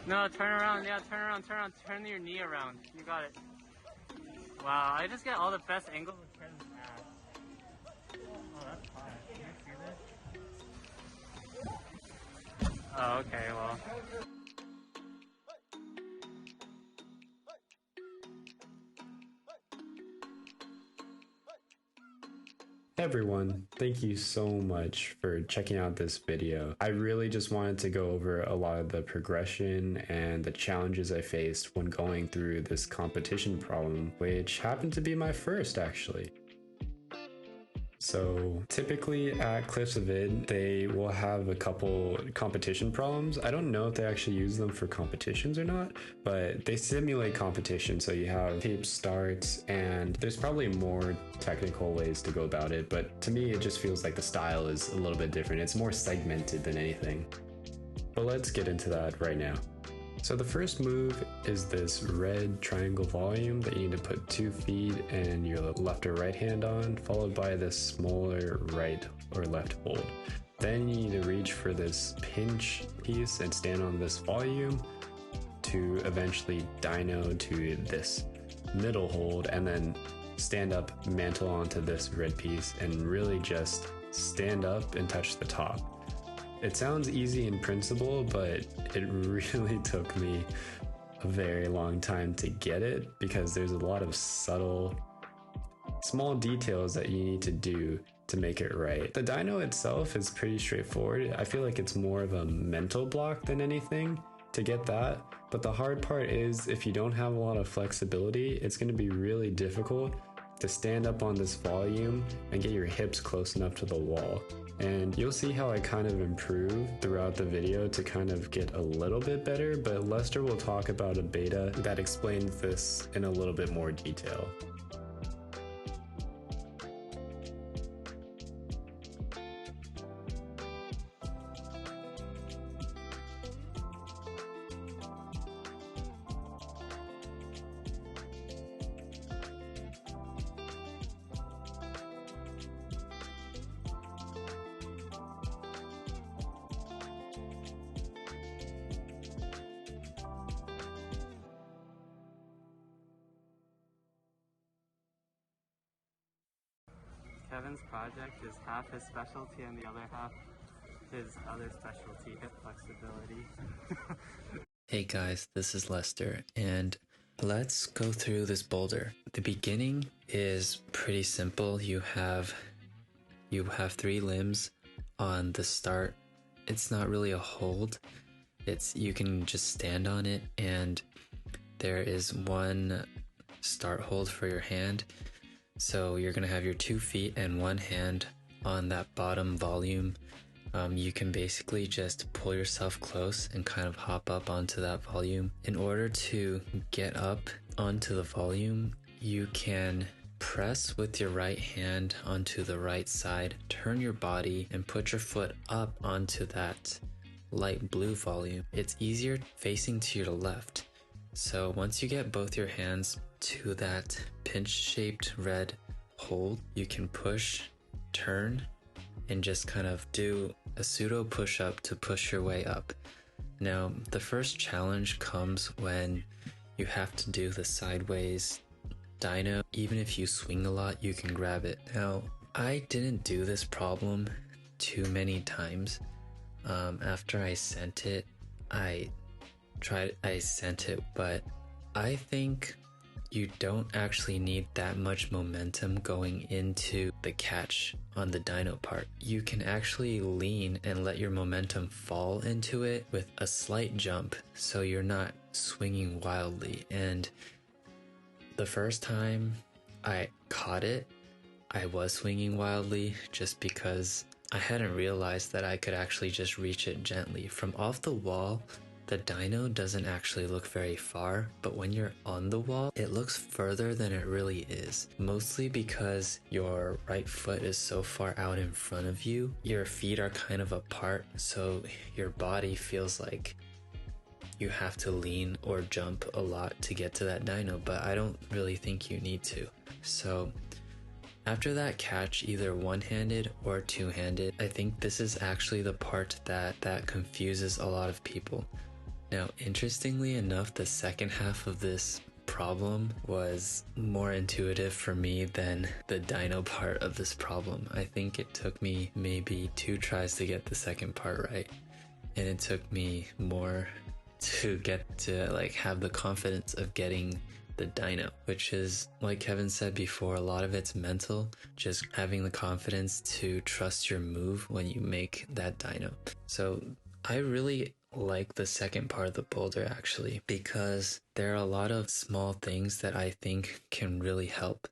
No, turn around. Yeah, turn around, turn around. Turn your knee around. You got it. Wow, I just get all the best angles with Kevin's ass. Oh, that's hot. Can you see this? Oh, okay, well. Hey everyone, thank you so much for checking out this video. I really just wanted to go over a lot of the progression and the challenges I faced when going through this competition problem, which happened to be my first actually. So typically at Cliffs of Id, they will have a couple competition problems. I don't know if they actually use them for competitions or not, but they simulate competition. So you have tape starts, and there's probably more technical ways to go about it. But to me, it just feels like the style is a little bit different. It's more segmented than anything. But let's get into that right now. So the first move is this red triangle volume that you need to put 2 feet and your left or right hand on, followed by this smaller right or left hold. Then you need to reach for this pinch piece and stand on this volume to eventually dyno to this middle hold, and then stand up, mantle onto this red piece, and really just stand up and touch the top. It sounds easy in principle, but it really took me a very long time to get it because there's a lot of subtle, small details that you need to do to make it right. The dyno itself is pretty straightforward. I feel like it's more of a mental block than anything to get that. But the hard part is if you don't have a lot of flexibility, it's going to be really difficult to stand up on this volume and get your hips close enough to the wall. And you'll see how I kind of improve throughout the video to kind of get a little bit better, but Lester will talk about a beta that explains this in a little bit more detail. Kevin's project is half his specialty and the other half his other specialty, hip flexibility. Hey guys, this is Lester, and let's go through this boulder. The beginning is pretty simple. You have 3 limbs on the start. It's not really a hold. You can just stand on it, and there is one start hold for your hand. So you're gonna have your 2 feet and 1 hand on that bottom volume. You can basically just pull yourself close and kind of hop up onto that volume. In order to get up onto the volume, you can press with your right hand onto the right side, turn your body, and put your foot up onto that light blue volume. It's easier facing to your left. So once you get both your hands to that pinch-shaped red hold, you can push, turn, and just kind of do a pseudo push-up to push your way up. Now, the first challenge comes when you have to do the sideways dyno. Even if you swing a lot, you can grab it. Now, I didn't do this problem too many times. After I sent it, but I think you don't actually need that much momentum going into the catch on the dyno part. You can actually lean and let your momentum fall into it with a slight jump, so you're not swinging wildly. And the first time I caught it, I was swinging wildly just because I hadn't realized that I could actually just reach it gently. From off the wall, the dyno doesn't actually look very far, but when you're on the wall, it looks further than it really is. Mostly because your right foot is so far out in front of you, your feet are kind of apart, so your body feels like you have to lean or jump a lot to get to that dyno, but I don't really think you need to. So after that catch, either one-handed or two-handed, I think this is actually the part that confuses a lot of people. Now, interestingly enough, the second half of this problem was more intuitive for me than the dyno part of this problem. I think it took me maybe 2 tries to get the second part right, and it took me more to get to like have the confidence of getting the dyno, which is, like Kevin said before, a lot of it's mental, just having the confidence to trust your move when you make that dyno. So I really like the second part of the boulder actually, because there are a lot of small things that I think can really help.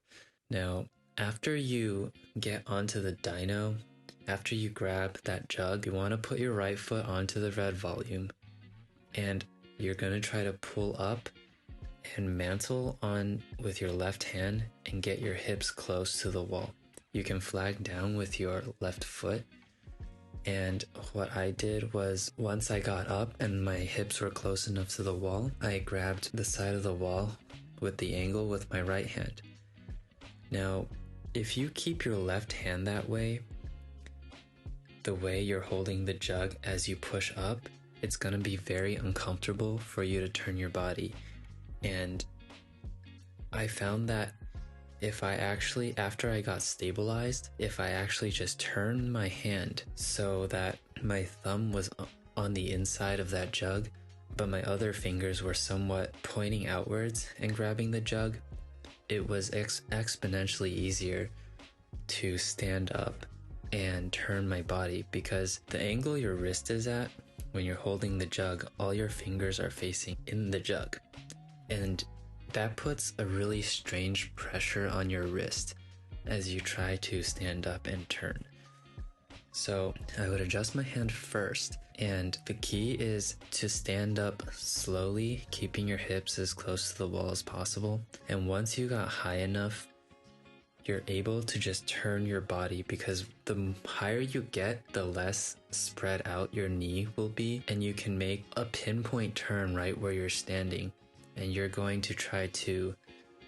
Now, after you get onto the dyno, after you grab that jug, you want to put your right foot onto the red volume, and you're going to try to pull up and mantle on with your left hand and get your hips close to the wall. You can flag down with your left foot. And what I did was, once I got up and my hips were close enough to the wall, I grabbed the side of the wall with the angle with my right hand. Now, if you keep your left hand that way, the way you're holding the jug as you push up, it's going to be very uncomfortable for you to turn your body. And I found that if I actually, after I got stabilized, if I actually just turned my hand so that my thumb was on the inside of that jug, but my other fingers were somewhat pointing outwards and grabbing the jug, it was exponentially easier to stand up and turn my body, because the angle your wrist is at when you're holding the jug, all your fingers are facing in the jug. And that puts a really strange pressure on your wrist as you try to stand up and turn. So I would adjust my hand first, and the key is to stand up slowly, keeping your hips as close to the wall as possible. And once you got high enough, you're able to just turn your body, because the higher you get, the less spread out your knee will be, and you can make a pinpoint turn right where you're standing. And you're going to try to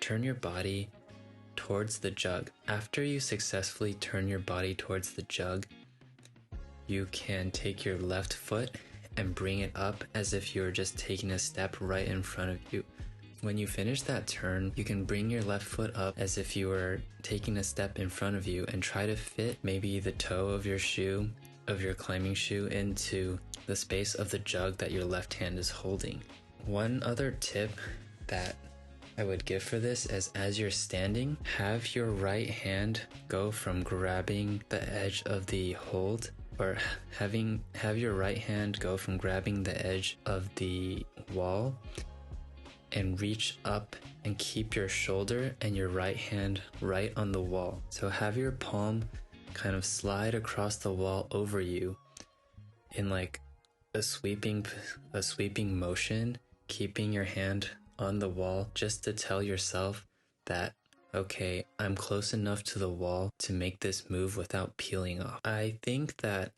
turn your body towards the jug. After you successfully turn your body towards the jug, you can take your left foot and bring it up as if you're just taking a step right in front of you. When you finish that turn, you can bring your left foot up as if you were taking a step in front of you, and try to fit maybe the toe of your shoe, of your climbing shoe, into the space of the jug that your left hand is holding. One other tip that I would give for this is, as you're standing, have your right hand go from grabbing the edge of the hold, or have your right hand go from grabbing the edge of the wall and reach up and keep your shoulder and your right hand right on the wall. So have your palm kind of slide across the wall over you in like a sweeping motion, keeping your hand on the wall, just to tell yourself that, okay, I'm close enough to the wall to make this move without peeling off. I think that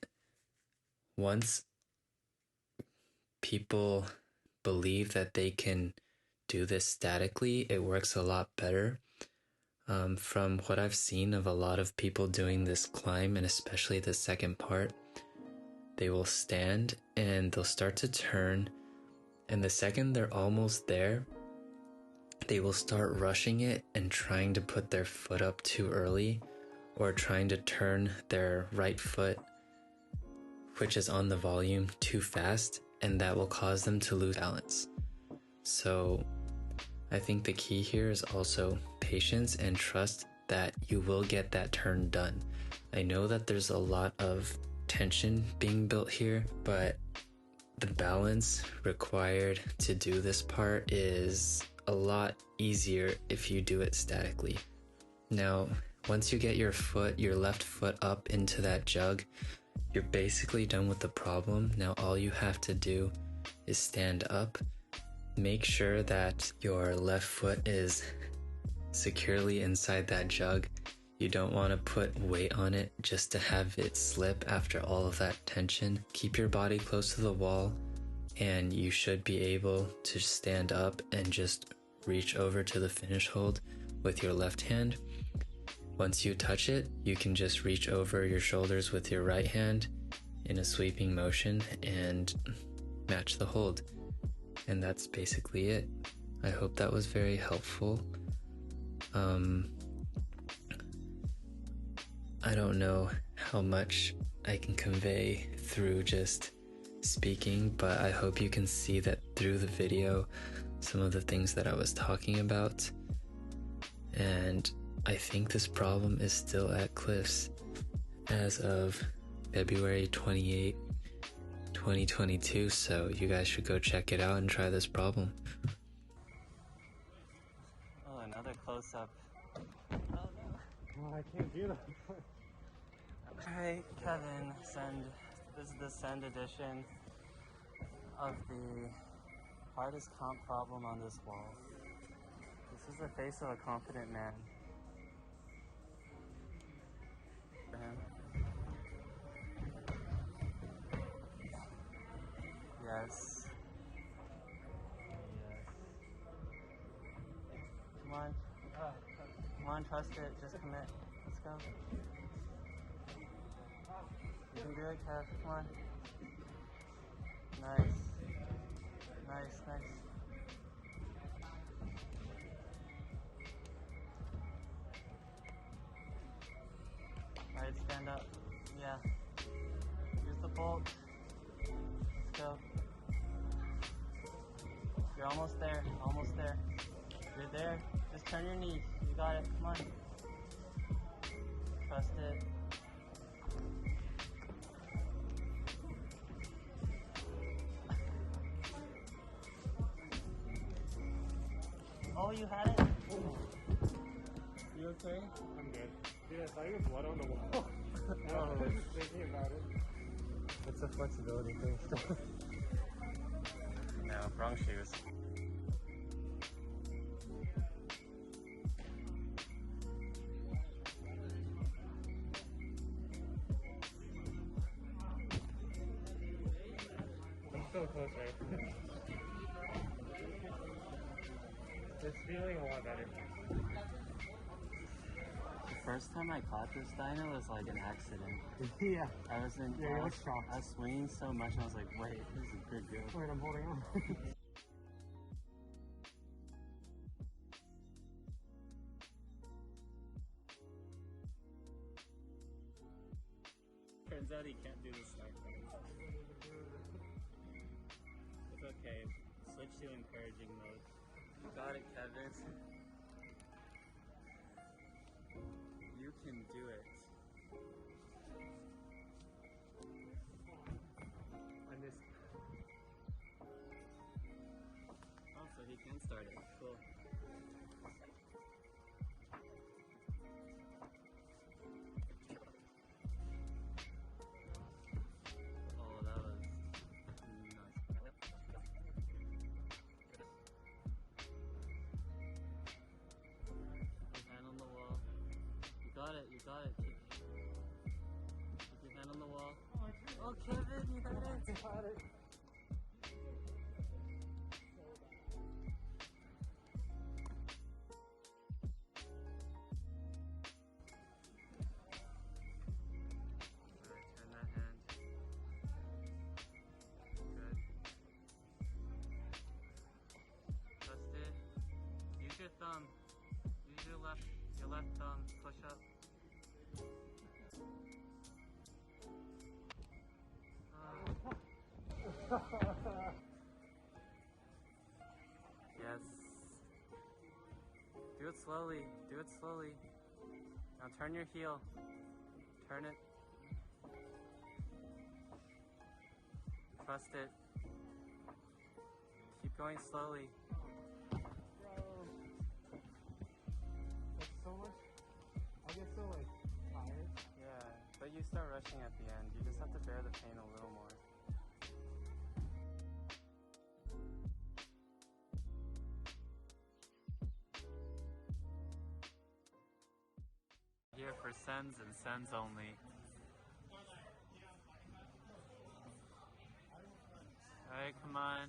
once people believe that they can do this statically, it works a lot better. From what I've seen of a lot of people doing this climb, and especially the second part, they will stand and they'll start to turn, and the second they're almost there, they will start rushing it and trying to put their foot up too early, or trying to turn their right foot, which is on the volume, too fast, and that will cause them to lose balance. So I think the key here is also patience and trust that you will get that turn done. I know that there's a lot of tension being built here, but the balance required to do this part is a lot easier if you do it statically. Now, once you get your left foot up into that jug, you're basically done with the problem. Now all you have to do is stand up. Make sure that your left foot is securely inside that jug. You don't want to put weight on it just to have it slip after all of that tension. Keep your body close to the wall, and you should be able to stand up and just reach over to the finish hold with your left hand. Once you touch it, you can just reach over your shoulders with your right hand in a sweeping motion and match the hold. And that's basically it. I hope that was very helpful. I don't know how much I can convey through just speaking, but I hope you can see that through the video, some of the things that I was talking about. And I think this problem is still at Cliffs as of February 28, 2022, so you guys should go check it out and try this problem. Oh, another close-up. Oh no. Oh, I can't do that. Alright, Kevin, this is the send edition of the hardest comp problem on this wall. This is the face of a confident man. For him. Yes. Yes. Come on. Come on, trust it. Just commit. Let's go. You can do it, Kev. Come on. Nice. Nice, nice. Alright, stand up. Yeah. Use the bolt. Let's go. You're almost there. Almost there. You're there. Just turn your knees. You got it. Come on. Trust it. Oh, you had it? You okay? I'm good. Dude, I saw your blood on the wall. I was thinking about it. It's a flexibility thing still. No, wrong shoes. I'm so close, right? It's feeling a lot better. The first time I caught this dino was like an accident. Yeah. I was in. Yeah, you look shocked. I was swinging so much, and I was like, "Wait, this is good, good." Wait, I'm holding on. Turns out he can't do the start button. It's okay. Switch to encouraging mode. You got it, Kevin. You can do it. I missed. Oh, so he can start it. Cool. Oh, that was nuts. Put your hand on the wall. You got it, you got it. Keep your hand on the wall. Oh, Kevin, you got it. Got it. Alright, turn that hand. Good. Trust it. Use your thumb. Use your left thumb. Push up. Yes. Do it slowly. Do it slowly. Now turn your heel. Turn it. Trust it. Keep going slowly. That's so much. I get so like tired. Yeah, but you start rushing at the end. You just have to bear the pain a little more. Here for sends and sends only. Alright, come on.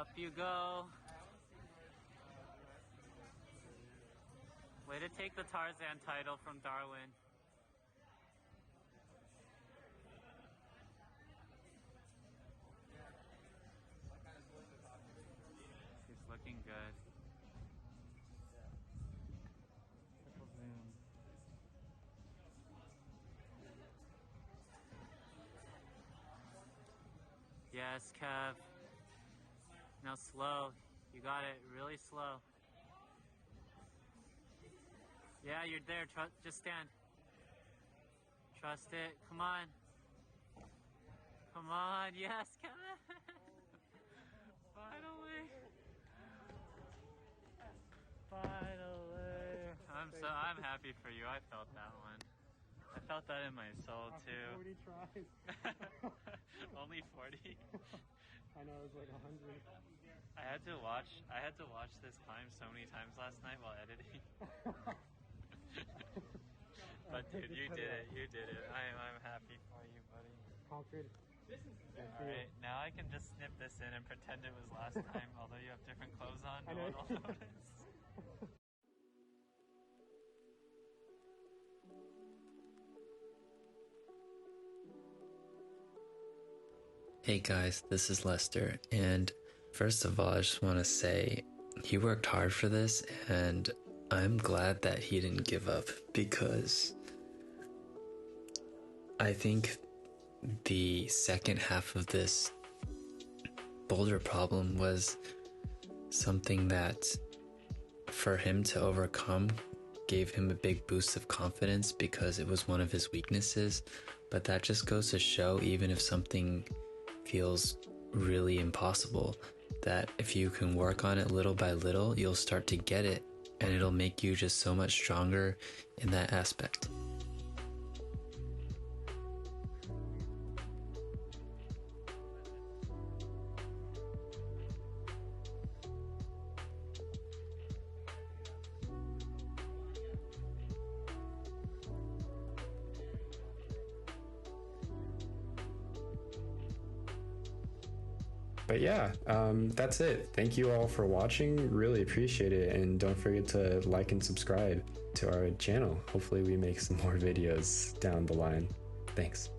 Up you go. Way to take the Tarzan title from Darwin. He's looking good. Triple zoom. Yes, Kev. Now slow. You got it. Really slow. Yeah, you're there. Just stand. Trust it. Come on. Come on. Yes, Kev. Finally. Finally. I'm happy for you. I felt that one. I felt that in my soul too. 40 tries. Only 40. I know, it was like 100. I had to watch this climb so many times last night while editing. But dude, you did it. You did it. I'm happy for you, buddy. Conquered. Alright, now I can just snip this in and pretend it was last time, although you have different clothes on, I no know. one will notice. Hey guys, this is Lester, and first of all, I just want to say he worked hard for this, and I'm glad that he didn't give up, because I think the second half of this boulder problem was something that, for him to overcome, gave him a big boost of confidence because it was one of his weaknesses. But that just goes to show, even if something feels really impossible, that if you can work on it little by little, you'll start to get it, and it'll make you just so much stronger in that aspect. But yeah, that's it. Thank you all for watching. Really appreciate it. And don't forget to like and subscribe to our channel. Hopefully we make some more videos down the line. Thanks.